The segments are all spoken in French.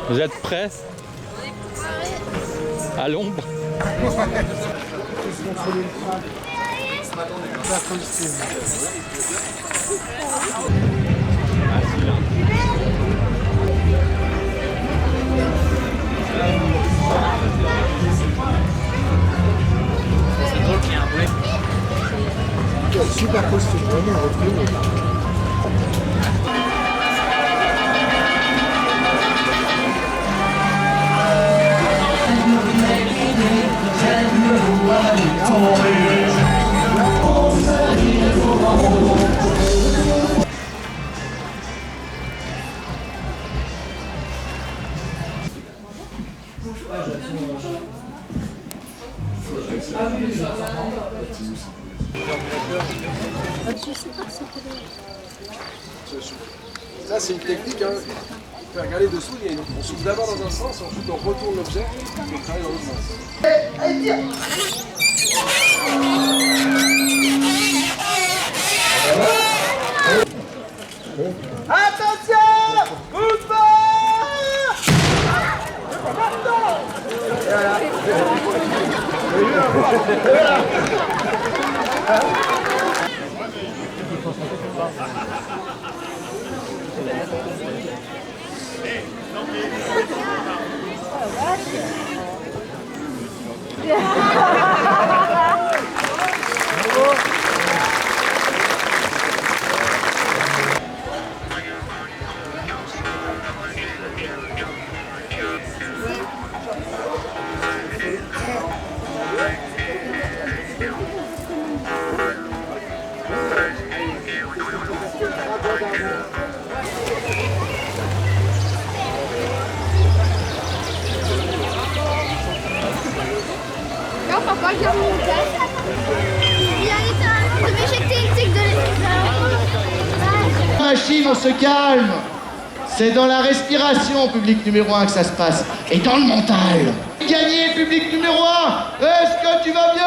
Vous êtes prêts? À l'ombre? C'est drôle qu'il y ait un bruit. Super costume, vraiment. Ça, c'est une technique. Hein. On peut regarder dessous, on souffle d'abord dans un sens, ensuite on retourne l'objet et on travaille dans l'autre sens. Allez, tire! Attention! Mouvement! Non, papa, il y a mon gars. Il y a littéralement de m'éjecter une tique de Machine, on se calme. C'est dans la respiration, public numéro 1, que ça se passe. Et dans le mental. Gagné, public numéro 1. Est-ce que tu vas bien?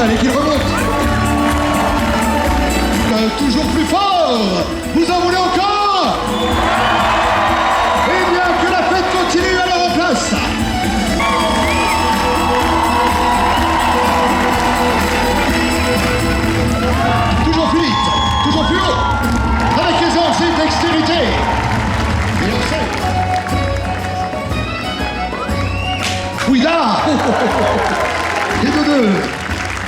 Et qui remonte. Toujours plus fort. Vous en voulez encore? Eh bien, que la fête continue à leur place. Toujours plus vite, toujours plus haut, avec aisance et dextérité. Et on sait. Oui, là. Et de deux.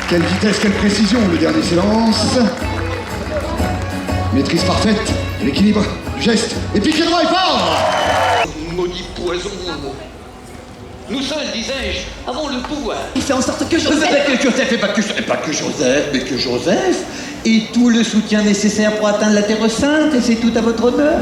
Quelle vitesse, quelle précision, le dernier silence. Maîtrise parfaite, l'équilibre du geste, et piqué droit et fort. Maudit poison. Nous seuls, disais-je, avons le pouvoir. Il fait en sorte que Joseph... Et pas que Joseph, mais que Joseph Et tout le soutien nécessaire pour atteindre la Terre Sainte, et c'est tout à votre honneur.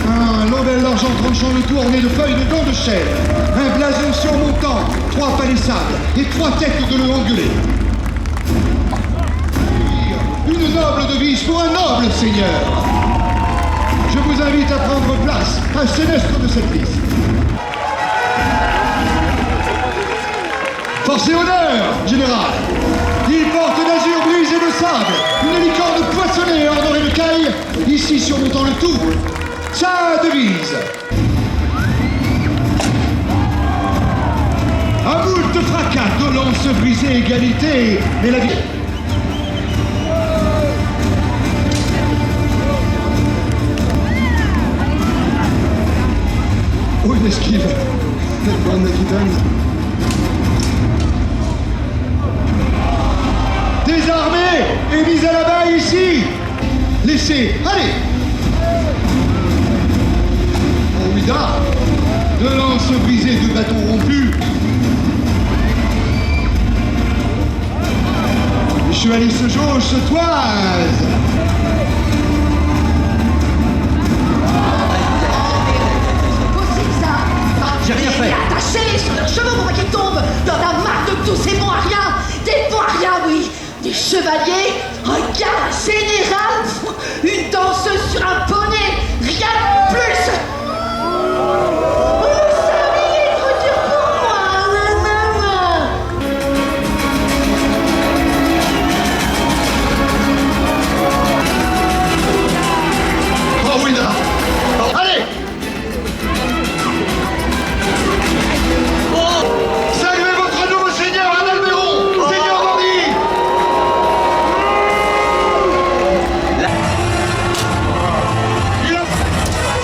Un Lobel d'argent tranchant le tout orné de feuilles de dents de chêne. Un blason surmontant 3 palissades et 3 têtes de lion angulées. Une noble devise pour un noble seigneur. Je vous invite à prendre place, un sénestre de cette liste. Force et honneur, général. Il porte d'azur brisé de sable, une licorne poissonnée ornée de cailles, ici surmontant le tout. Sa devise. À moult fracas, dolence brisée, égalité, mais la vie. Oh, une esquive. Quelle bande d'Aquitaine. Désarmés et mis à la baille ici. Laissez, allez. Oh, Ouida, de lances brisées, de bâtons rompus. Les chevaliers se jaugent, se toisent. J'ai rien fait. Attachés sur leurs chevaux pour pas qu'ils tombent dans la marque de tous ces bons à rien. Des bons à rien, oui. Des chevaliers, un gars, un général, une danseuse sur un poney, rien de plus. Vous saviez trop dur pour moi. Oh, Ouida. Allez. Saluez votre nouveau seigneur, Adalbéron, seigneur Bordy.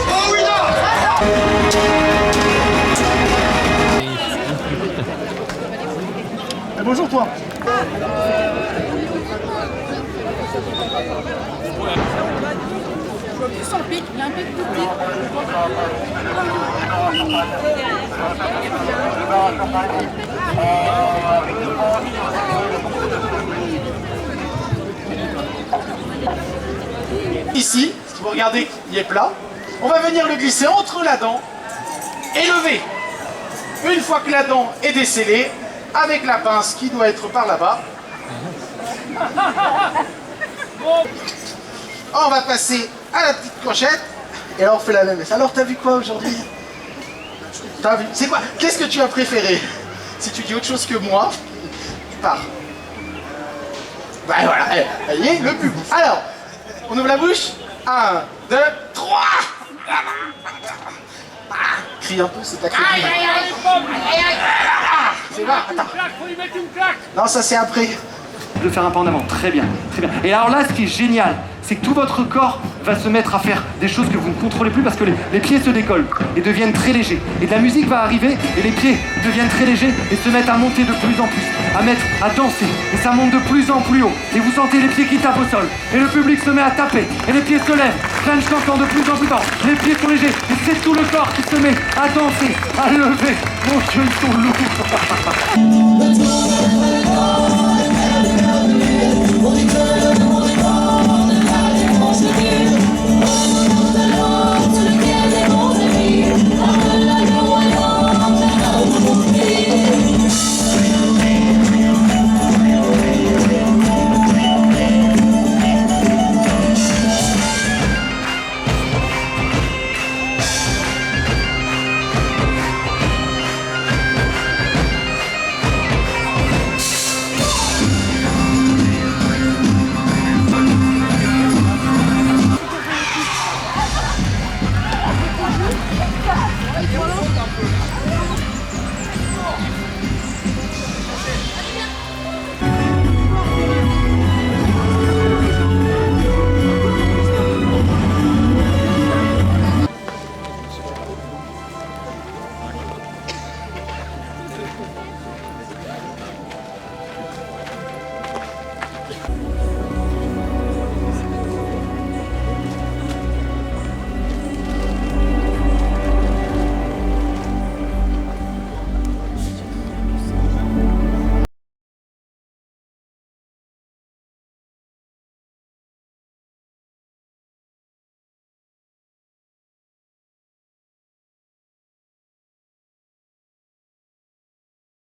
Oh, Ouida. Bonjour toi. Sans pic, il y a un pic tout petit. Ici, si vous regardez, il est plat. On va venir le glisser entre la dent et lever. Une fois que la dent est décellée, avec la pince qui doit être par là-bas, on va passer à la petite crochette et là on fait la même. Alors t'as vu quoi aujourd'hui? T'as vu? C'est quoi? Qu'est-ce que tu as préféré? Si tu dis autre chose que moi, tu pars. Ben voilà, il y est le pub. Alors, on ouvre la bouche. 1, 2, 3. Crie un peu, c'est ta crie. C'est là, attends. Non, ça c'est après. De faire un pas en avant, très bien, très bien. Et alors là, ce qui est génial, c'est que tout votre corps va se mettre à faire des choses que vous ne contrôlez plus parce que les pieds se décollent et deviennent très légers. Et de la musique va arriver et les pieds deviennent très légers et se mettent à monter de plus en plus, à danser. Et ça monte de plus en plus haut. Et vous sentez les pieds qui tapent au sol. Et le public se met à taper. Et les pieds se lèvent. Plein chantant de plus en plus fort. Les pieds sont légers. Et c'est tout le corps qui se met à danser, à lever. Mon Dieu, ils sont lourds.